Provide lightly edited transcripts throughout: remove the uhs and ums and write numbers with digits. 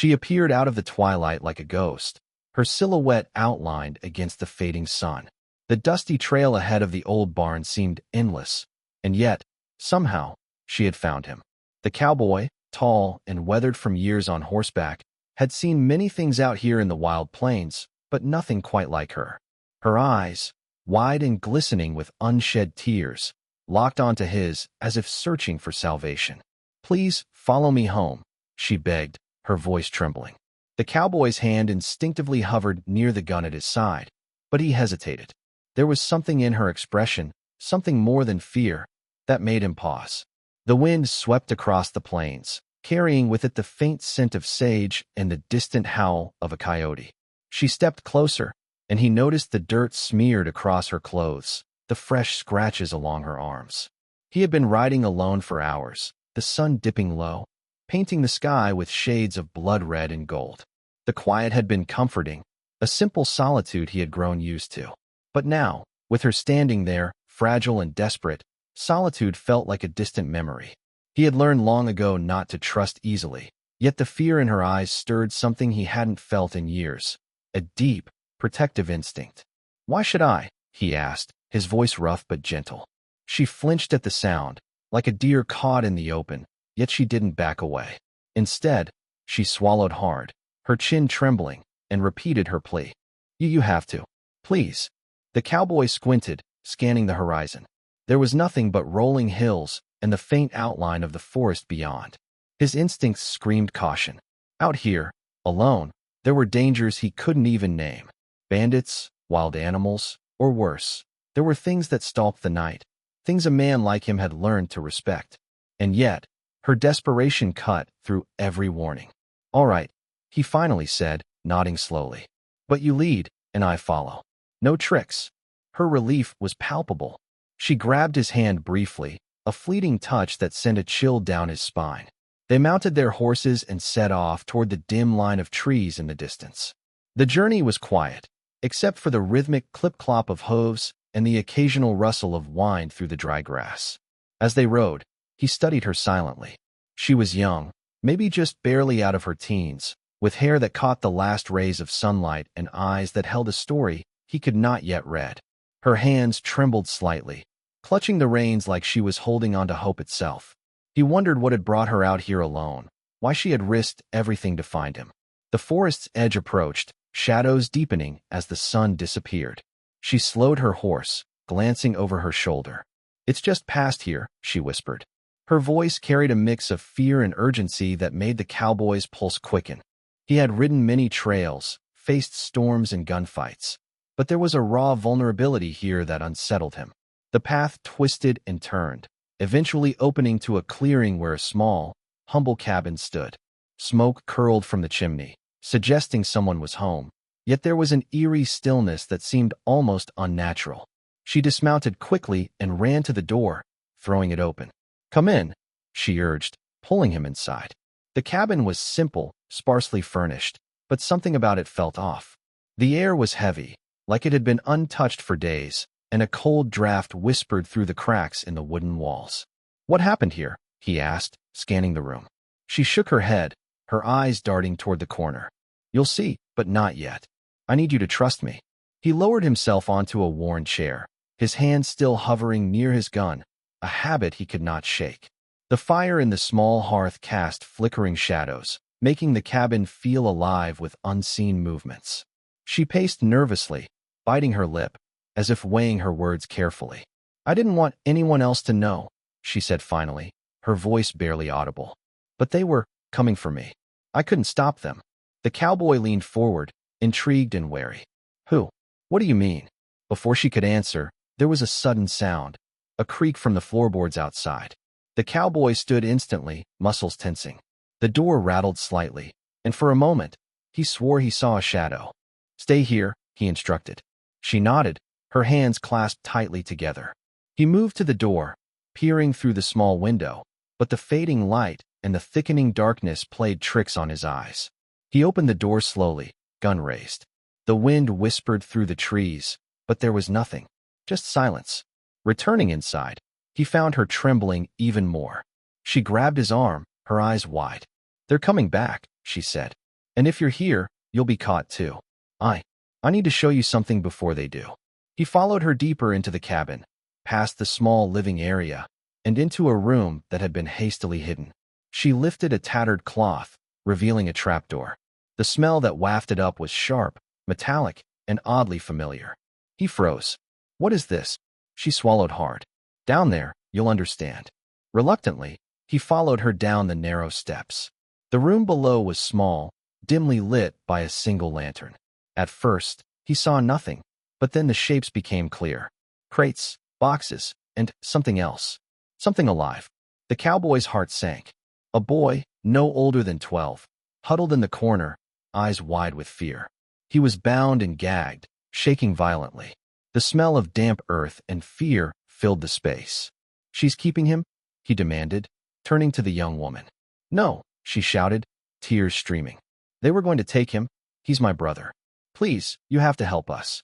She appeared out of the twilight like a ghost, her silhouette outlined against the fading sun. The dusty trail ahead of the old barn seemed endless, and yet, somehow, she had found him. The cowboy, tall and weathered from years on horseback, had seen many things out here in the wild plains, but nothing quite like her. Her eyes, wide and glistening with unshed tears, locked onto his as if searching for salvation. "Please, follow me home," she begged, her voice trembling. The cowboy's hand instinctively hovered near the gun at his side, but he hesitated. There was something in her expression, something more than fear, that made him pause. The wind swept across the plains, carrying with it the faint scent of sage and the distant howl of a coyote. She stepped closer, and he noticed the dirt smeared across her clothes, the fresh scratches along her arms. He had been riding alone for hours, the sun dipping low, painting the sky with shades of blood red and gold. The quiet had been comforting, a simple solitude he had grown used to. But now, with her standing there, fragile and desperate, solitude felt like a distant memory. He had learned long ago not to trust easily, yet the fear in her eyes stirred something he hadn't felt in years, a deep, protective instinct. "Why should I?" he asked, his voice rough but gentle. She flinched at the sound, like a deer caught in the open, yet she didn't back away. Instead, she swallowed hard, her chin trembling, and repeated her plea. You have to. Please." The cowboy squinted, scanning the horizon. There was nothing but rolling hills and the faint outline of the forest beyond. His instincts screamed caution. Out here, alone, there were dangers he couldn't even name. Bandits, wild animals, or worse. There were things that stalked the night, things a man like him had learned to respect. And yet, her desperation cut through every warning. "All right," he finally said, nodding slowly. "But you lead, and I follow. No tricks." Her relief was palpable. She grabbed his hand briefly, a fleeting touch that sent a chill down his spine. They mounted their horses and set off toward the dim line of trees in the distance. The journey was quiet, except for the rhythmic clip-clop of hooves and the occasional rustle of wind through the dry grass. As they rode, he studied her silently. She was young, maybe just barely out of her teens, with hair that caught the last rays of sunlight and eyes that held a story he could not yet read. Her hands trembled slightly, clutching the reins like she was holding on to hope itself. He wondered what had brought her out here alone, why she had risked everything to find him. The forest's edge approached, shadows deepening as the sun disappeared. She slowed her horse, glancing over her shoulder. "It's just past here," she whispered. Her voice carried a mix of fear and urgency that made the cowboy's pulse quicken. He had ridden many trails, faced storms and gunfights, but there was a raw vulnerability here that unsettled him. The path twisted and turned, eventually opening to a clearing where a small, humble cabin stood. Smoke curled from the chimney, suggesting someone was home, yet there was an eerie stillness that seemed almost unnatural. She dismounted quickly and ran to the door, throwing it open. "Come in," she urged, pulling him inside. The cabin was simple, sparsely furnished, but something about it felt off. The air was heavy, like it had been untouched for days, and a cold draft whispered through the cracks in the wooden walls. "What happened here?" he asked, scanning the room. She shook her head, her eyes darting toward the corner. "You'll see, but not yet. I need you to trust me." He lowered himself onto a worn chair, his hand still hovering near his gun, a habit he could not shake. The fire in the small hearth cast flickering shadows, making the cabin feel alive with unseen movements. She paced nervously, biting her lip, as if weighing her words carefully. "I didn't want anyone else to know," she said finally, her voice barely audible. "But they were coming for me. I couldn't stop them." The cowboy leaned forward, intrigued and wary. "Who? What do you mean?" Before she could answer, there was a sudden sound, a creak from the floorboards outside. The cowboy stood instantly, muscles tensing. The door rattled slightly, and for a moment, he swore he saw a shadow. "Stay here," he instructed. She nodded, her hands clasped tightly together. He moved to the door, peering through the small window, but the fading light and the thickening darkness played tricks on his eyes. He opened the door slowly, gun raised. The wind whispered through the trees, but there was nothing, just silence. Returning inside, he found her trembling even more. She grabbed his arm, her eyes wide. "They're coming back," she said. And if you're here, you'll be caught too. I need to show you something before they do. He followed her deeper into the cabin, past the small living area, and into a room that had been hastily hidden. She lifted a tattered cloth, revealing a trapdoor. The smell that wafted up was sharp, metallic, and oddly familiar. He froze. What is this? She swallowed hard. Down there, you'll understand. Reluctantly, he followed her down the narrow steps. The room below was small, dimly lit by a single lantern. At first, he saw nothing, but then the shapes became clear. Crates, boxes, and something else. Something alive. The cowboy's heart sank. A boy, no older than 12, huddled in the corner, eyes wide with fear. He was bound and gagged, shaking violently. The smell of damp earth and fear filled the space. She's keeping him? He demanded, turning to the young woman. No, she shouted, tears streaming. They were going to take him. He's my brother. Please, you have to help us.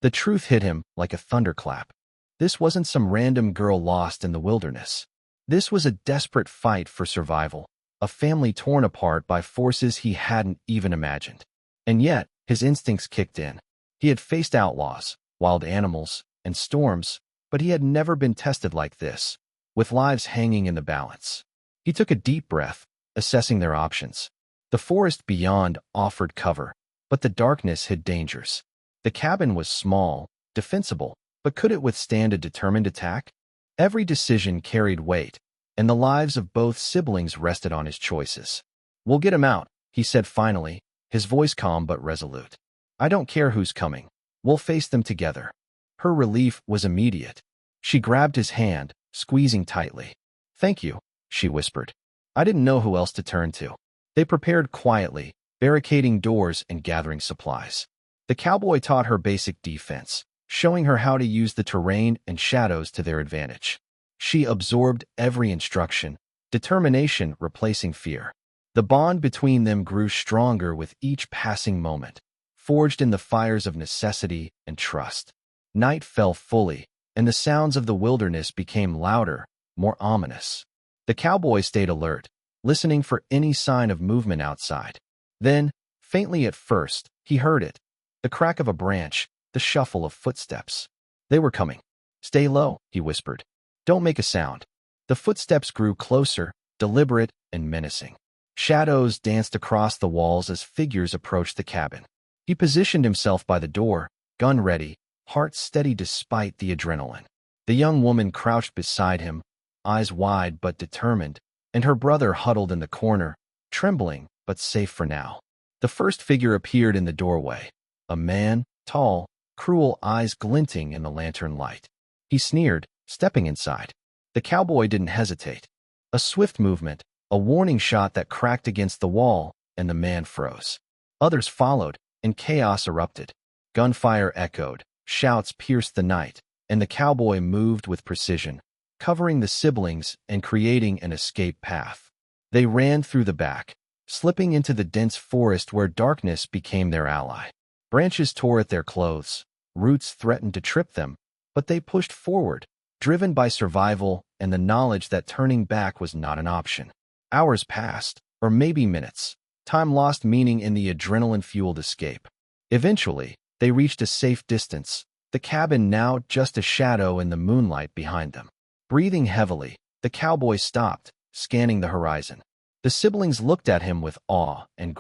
The truth hit him like a thunderclap. This wasn't some random girl lost in the wilderness. This was a desperate fight for survival, a family torn apart by forces he hadn't even imagined. And yet, his instincts kicked in. He had faced outlaws, wild animals, and storms, but he had never been tested like this, with lives hanging in the balance. He took a deep breath, assessing their options. The forest beyond offered cover, but the darkness hid dangers. The cabin was small, defensible, but could it withstand a determined attack? Every decision carried weight, and the lives of both siblings rested on his choices. We'll get him out, he said finally, his voice calm but resolute. I don't care who's coming. We'll face them together. Her relief was immediate. She grabbed his hand, squeezing tightly. Thank you, she whispered. I didn't know who else to turn to. They prepared quietly, barricading doors and gathering supplies. The cowboy taught her basic defense, showing her how to use the terrain and shadows to their advantage. She absorbed every instruction, determination replacing fear. The bond between them grew stronger with each passing moment, forged in the fires of necessity and trust. Night fell fully, and the sounds of the wilderness became louder, more ominous. The cowboy stayed alert, listening for any sign of movement outside. Then, faintly at first, he heard it. The crack of a branch, the shuffle of footsteps. They were coming. Stay low, he whispered. Don't make a sound. The footsteps grew closer, deliberate and menacing. Shadows danced across the walls as figures approached the cabin. He positioned himself by the door, gun ready, heart steady despite the adrenaline. The young woman crouched beside him, eyes wide but determined, and her brother huddled in the corner, trembling but safe for now. The first figure appeared in the doorway, a man, tall, cruel eyes glinting in the lantern light. He sneered, stepping inside. The cowboy didn't hesitate. A swift movement, a warning shot that cracked against the wall, and the man froze. Others followed, and chaos erupted. Gunfire echoed, shouts pierced the night, and the cowboy moved with precision, covering the siblings and creating an escape path. They ran through the back, slipping into the dense forest where darkness became their ally. Branches tore at their clothes, roots threatened to trip them, but they pushed forward, driven by survival and the knowledge that turning back was not an option. Hours passed, or maybe minutes. Time lost meaning in the adrenaline-fueled escape. Eventually, they reached a safe distance, the cabin now just a shadow in the moonlight behind them. Breathing heavily, the cowboy stopped, scanning the horizon. The siblings looked at him with awe and